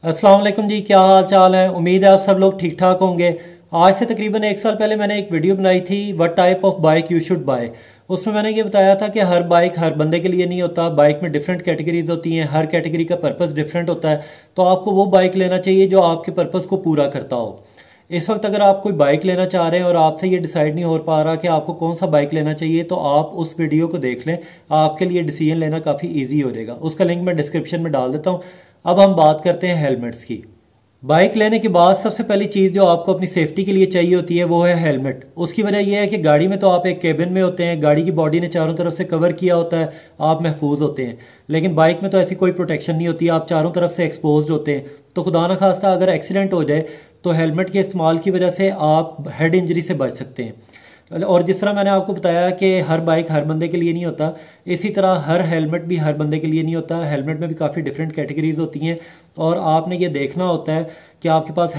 अस्सलाम वालेकुम जी, क्या हाल चाल है। उम्मीद है आप सब लोग ठीक ठाक होंगे। आज से तकरीबन एक साल पहले मैंने एक वीडियो बनाई थी what type of bike you should buy. उसमें मैंने ये बताया था कि हर बाइक हर बंदे के लिए नहीं होता, बाइक में डिफरेंट कैटेगरीज होती हैं, हर कैटेगरी का पर्पस डिफरेंट होता है। तो आपको वो बाइक लेना चाहिए जो आपके पर्पस को पूरा करता हो। इस वक्त अगर आप कोई बाइक लेना चाह रहे हैं और आपसे ये डिसाइड नहीं हो पा रहा कि आपको कौन सा बाइक लेना चाहिए, तो आप उस वीडियो को देख लें, आपके लिए डिसीजन लेना काफ़ी ईजी हो जाएगा। उसका लिंक मैं डिस्क्रिप्शन में डाल देता हूँ। अब हम बात करते हैं हेलमेट्स की। बाइक लेने के बाद सबसे पहली चीज़ जो आपको अपनी सेफ्टी के लिए चाहिए होती है वो है हेलमेट। उसकी वजह यह है कि गाड़ी में तो आप एक केबिन में होते हैं, गाड़ी की बॉडी ने चारों तरफ से कवर किया होता है, आप महफूज होते हैं। लेकिन बाइक में तो ऐसी कोई प्रोटेक्शन नहीं होती, आप चारों तरफ से एक्सपोज होते हैं। तो खुदा न खास्ता अगर एक्सीडेंट हो जाए तो हेलमेट के इस्तेमाल की वजह से आप हेड इंजरी से बच सकते हैं। और जिस तरह मैंने आपको बताया कि हर बाइक हर बंदे के लिए नहीं होता, इसी तरह हर हेलमेट भी हर बंदे के लिए नहीं होता। हेलमेट में भी काफ़ी डिफरेंट कैटेगरीज होती हैं और आपने ये देखना होता है कि आपके पास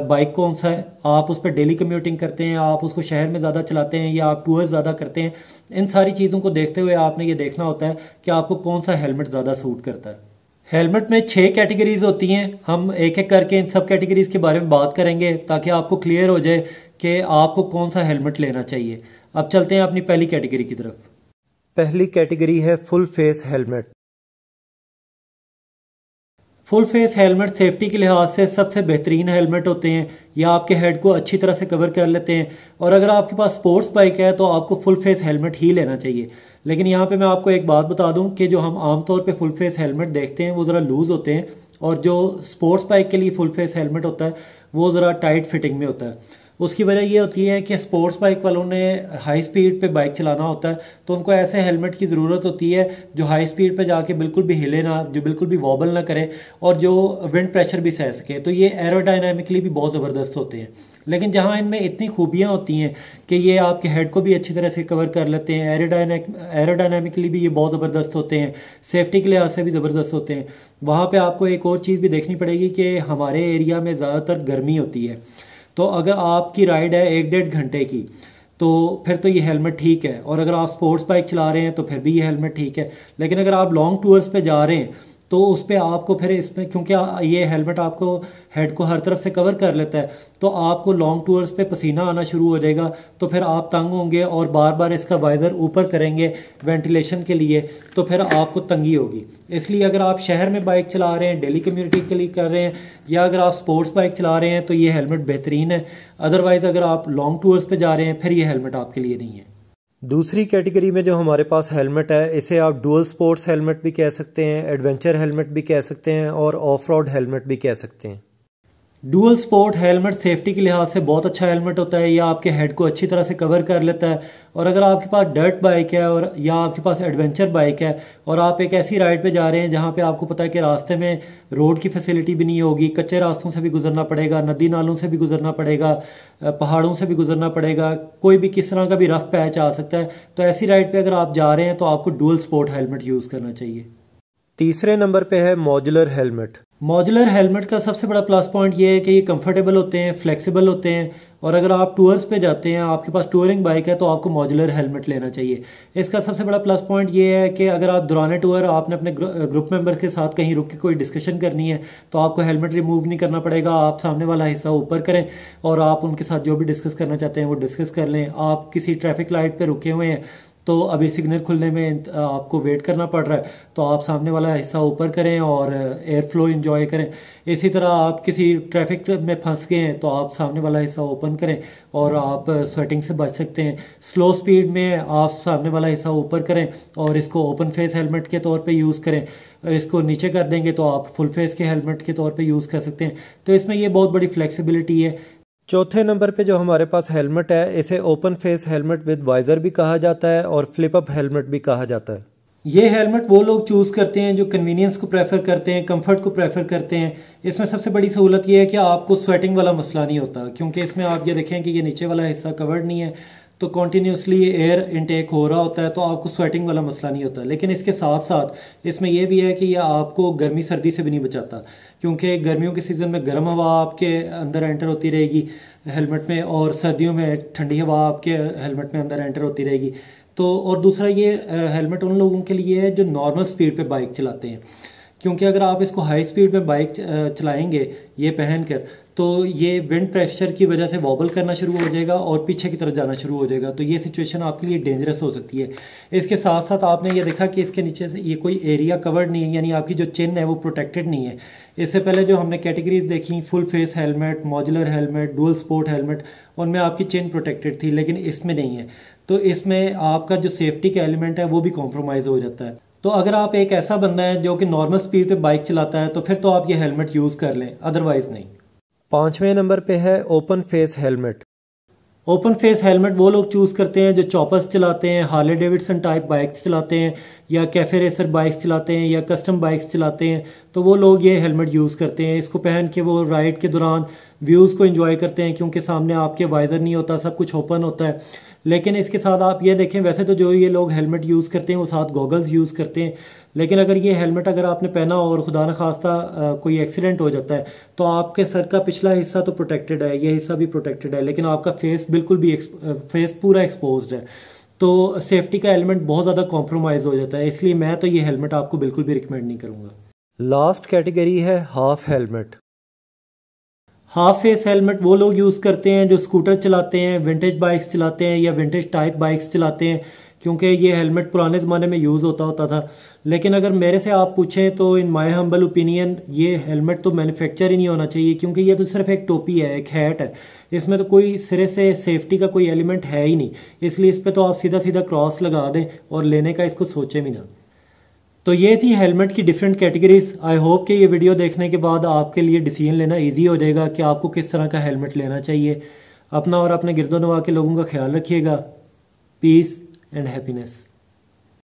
बाइक कौन सा है। आप उस पर डेली कम्यूटिंग करते हैं, आप उसको शहर में ज़्यादा चलाते हैं या आप टूर्स ज़्यादा करते हैं। इन सारी चीज़ों को देखते हुए आपने ये देखना होता है कि आपको कौन सा हेलमेट ज़्यादा सूट करता है। हेलमेट में 6 कैटेगरीज होती हैं। हम एक एक करके इन सब कैटेगरीज के बारे में बात करेंगे ताकि आपको क्लियर हो जाए कि आपको कौन सा हेलमेट लेना चाहिए। अब चलते हैं अपनी पहली कैटेगरी की तरफ। पहली कैटेगरी है full face helmet. Full face helmet safety के लिहाज से सबसे बेहतरीन हेलमेट होते हैं। यह आपके हेड को अच्छी तरह से कवर कर लेते हैं। और अगर आपके पास स्पोर्ट्स बाइक है तो आपको फुल फेस हेलमेट ही लेना चाहिए। लेकिन यहाँ पे मैं आपको एक बात बता दूं कि जो हम आमतौर पे फुल फेस हेलमेट देखते हैं वो ज़रा लूज़ होते हैं, और जो स्पोर्ट्स बाइक के लिए फुल फेस हेलमेट होता है वो ज़रा टाइट फिटिंग में होता है। उसकी वजह ये होती है कि स्पोर्ट्स बाइक वालों ने हाई स्पीड पे बाइक चलाना होता है, तो उनको ऐसे हेलमेट की ज़रूरत होती है जो हाई स्पीड पे जाके बिल्कुल भी हिले ना, जो बिल्कुल भी वॉबल ना करे और जो विंड प्रेशर भी सह सके। तो ये एरोडायनामिकली भी बहुत ज़बरदस्त होते हैं। लेकिन जहाँ इनमें इतनी खूबियाँ होती हैं कि ये आपके हेड को भी अच्छी तरह से कवर कर लेते हैं, एरोडायनामिकली भी ये बहुत ज़बरदस्त होते हैं, सेफ्टी के लिहाज से भी ज़बरदस्त होते हैं, वहाँ पे आपको एक और चीज़ भी देखनी पड़ेगी कि हमारे एरिया में ज़्यादातर गर्मी होती है। तो अगर आपकी राइड है 1-1.5 घंटे की तो फिर तो ये हेलमेट ठीक है, और अगर आप स्पोर्ट्स बाइक चला रहे हैं तो फिर भी ये हेलमेट ठीक है। लेकिन अगर आप लॉन्ग टूर्स पे जा रहे हैं तो उस पर आपको फिर इसमें, क्योंकि ये हेलमेट आपको हेड को हर तरफ से कवर कर लेता है, तो आपको लॉन्ग टूर्स पे पसीना आना शुरू हो जाएगा। तो फिर आप तंग होंगे और बार बार इसका वाइज़र ऊपर करेंगे वेंटिलेशन के लिए, तो फिर आपको तंगी होगी। इसलिए अगर आप शहर में बाइक चला रहे हैं, डेली कम्यूनिटी के लिए कर रहे हैं, या अगर आप स्पोर्ट्स बाइक चला रहे हैं तो ये हेलमेट बेहतरीन है। अदरवाइज़ अगर आप लॉन्ग टूर्स पे जा रहे हैं फिर ये हेलमेट आपके लिए नहीं है। दूसरी कैटेगरी में जो हमारे पास हेलमेट है, इसे आप डुअल स्पोर्ट्स हेलमेट भी कह सकते हैं, एडवेंचर हेलमेट भी कह सकते हैं और ऑफ रोड हेलमेट भी कह सकते हैं। डुअल स्पोर्ट हेलमेट सेफ्टी के लिहाज से बहुत अच्छा हेलमेट होता है। यह आपके हेड को अच्छी तरह से कवर कर लेता है। और अगर आपके पास डर्ट बाइक है और या आपके पास एडवेंचर बाइक है और आप एक ऐसी राइड पे जा रहे हैं जहां पे आपको पता है कि रास्ते में रोड की फैसिलिटी भी नहीं होगी, कच्चे रास्तों से भी गुजरना पड़ेगा, नदी नालों से भी गुजरना पड़ेगा, पहाड़ों से भी गुजरना पड़ेगा, कोई भी किस तरह का भी रफ पैच आ सकता है, तो ऐसी राइड पे अगर आप जा रहे हैं तो आपको डुअल स्पोर्ट हेलमेट यूज़ करना चाहिए। तीसरे नंबर पे है मॉड्यूलर हेलमेट। मॉड्यूलर हेलमेट का सबसे बड़ा प्लस पॉइंट ये है कि ये कंफर्टेबल होते हैं, फ्लेक्सिबल होते हैं, और अगर आप टूर्स पे जाते हैं, आपके पास टूरिंग बाइक है, तो आपको मॉड्यूलर हेलमेट लेना चाहिए। इसका सबसे बड़ा प्लस पॉइंट ये है कि अगर आप दौरान टूर आपने अपने ग्रुप मेंबर्स के साथ कहीं रुक के कोई डिस्कशन करनी है तो आपको हेलमेट रिमूव नहीं करना पड़ेगा। आप सामने वाला हिस्सा ऊपर करें और आप उनके साथ जो भी डिस्कस करना चाहते हैं वो डिस्कस कर लें। आप किसी ट्रैफिक लाइट पर रुके हुए हैं तो अभी सिग्नल खुलने में आपको वेट करना पड़ रहा है, तो आप सामने वाला हिस्सा ऊपर करें और एयर फ्लो एंजॉय करें। इसी तरह आप किसी ट्रैफिक में फंस गए हैं तो आप सामने वाला हिस्सा ओपन करें और आप स्वेटिंग से बच सकते हैं। स्लो स्पीड में आप सामने वाला हिस्सा ऊपर करें और इसको ओपन फेस हेलमेट के तौर पे यूज़ करें। इसको नीचे कर देंगे तो आप फुल फेस के हेलमेट के तौर पे यूज़ कर सकते हैं। तो इसमें ये बहुत बड़ी फ्लेक्सिबिलिटी है। चौथे नंबर पे जो हमारे पास हेलमेट है, इसे open face helmet with visor भी कहा जाता है और फ्लिप अप हेलमेट भी कहा जाता है। ये हेलमेट वो लोग चूज़ करते हैं जो कन्वीनियंस को प्रेफर करते हैं, कंफर्ट को प्रेफर करते हैं। इसमें सबसे बड़ी सहूलत ये है कि आपको स्वेटिंग वाला मसला नहीं होता, क्योंकि इसमें आप ये देखें कि ये नीचे वाला हिस्सा कवर्ड नहीं है, तो कॉन्टीन्यूसली एयर इनटेक हो रहा होता है, तो आपको स्वेटिंग वाला मसला नहीं होता। लेकिन इसके साथ साथ इसमें यह भी है कि यह आपको गर्मी सर्दी से भी नहीं बचाता, क्योंकि गर्मियों के सीज़न में गर्म हवा आपके अंदर एंटर होती रहेगी हेलमेट में, और सर्दियों में ठंडी हवा आपके हेलमेट में अंदर एंटर होती रहेगी। तो और दूसरा ये हेलमेट उन लोगों के लिए है जो नॉर्मल स्पीड पे बाइक चलाते हैं, क्योंकि अगर आप इसको हाई स्पीड में बाइक चलाएंगे ये पहनकर, तो ये विंड प्रेशर की वजह से वॉबल करना शुरू हो जाएगा और पीछे की तरफ जाना शुरू हो जाएगा। तो ये सिचुएशन आपके लिए डेंजरस हो सकती है। इसके साथ साथ आपने ये देखा कि इसके नीचे से ये कोई एरिया कवर्ड नहीं है, यानी आपकी जो चिन है वो प्रोटेक्टेड नहीं है। इससे पहले जो हमने कैटेगरीज देखी, full face helmet, modular helmet, dual sport helmet, उनमें आपकी चिन प्रोटेक्टेड थी, लेकिन इसमें नहीं है। तो इसमें आपका जो सेफ्टी का एलिमेंट है वो भी कॉम्प्रोमाइज़ हो जाता है। तो अगर आप एक ऐसा बंदा है जो कि नॉर्मल स्पीड पे बाइक चलाता है तो फिर तो आप ये हेलमेट यूज़ कर लें, अदरवाइज़ नहीं। 5वें नंबर पे है open face helmet. Open face helmet वो लोग चूज़ करते हैं जो चॉपर्स चलाते हैं, हार्ले डेविडसन टाइप बाइक्स चलाते हैं, या कैफे रेसर बाइक्स चलाते हैं, या कस्टम बाइक्स चलाते हैं। तो वो लोग ये हेलमेट यूज़ करते हैं। इसको पहन के वो राइड के दौरान व्यूज़ को एंजॉय करते हैं, क्योंकि सामने आपके वाइज़र नहीं होता, सब कुछ ओपन होता है। लेकिन इसके साथ आप ये देखें, वैसे तो जो ये लोग हेलमेट यूज़ करते हैं वो साथ गॉगल्स यूज़ करते हैं, लेकिन अगर ये हेलमेट अगर आपने पहना और खुदा न खास्ता कोई एक्सीडेंट हो जाता है तो आपके सर का पिछला हिस्सा तो प्रोटेक्टेड है, ये हिस्सा भी प्रोटेक्टेड है, लेकिन आपका फेस बिल्कुल भी फेस पूरा एक्सपोज्ड है। तो सेफ्टी का एलिमेंट बहुत ज़्यादा कॉम्प्रोमाइज़ हो जाता है, इसलिए मैं तो ये हेलमेट आपको बिल्कुल भी रिकमेंड नहीं करूँगा। लास्ट कैटेगरी है half helmet. Half face helmet वो लोग यूज़ करते हैं जो स्कूटर चलाते हैं, विंटेज बाइक्स चलाते हैं, या विंटेज टाइप बाइक्स चलाते हैं, क्योंकि ये हेलमेट पुराने ज़माने में यूज़ होता था। लेकिन अगर मेरे से आप पूछें तो इन माय हम्बल ओपिनियन ये हेलमेट तो मैन्युफैक्चर ही नहीं होना चाहिए, क्योंकि ये तो सिर्फ एक टोपी है, एक हैट है, इसमें तो कोई सिरे से सेफ्टी का कोई एलिमेंट है ही नहीं। इसलिए इस पर तो आप सीधा सीधा क्रॉस लगा दें और लेने का इसको सोचें भी ना। तो ये थी हेलमेट की डिफरेंट कैटेगरीज। आई होप कि ये वीडियो देखने के बाद आपके लिए डिसीजन लेना इजी हो जाएगा कि आपको किस तरह का हेलमेट लेना चाहिए। अपना और अपने गिरदोनवा के लोगों का ख्याल रखिएगा। Peace and happiness.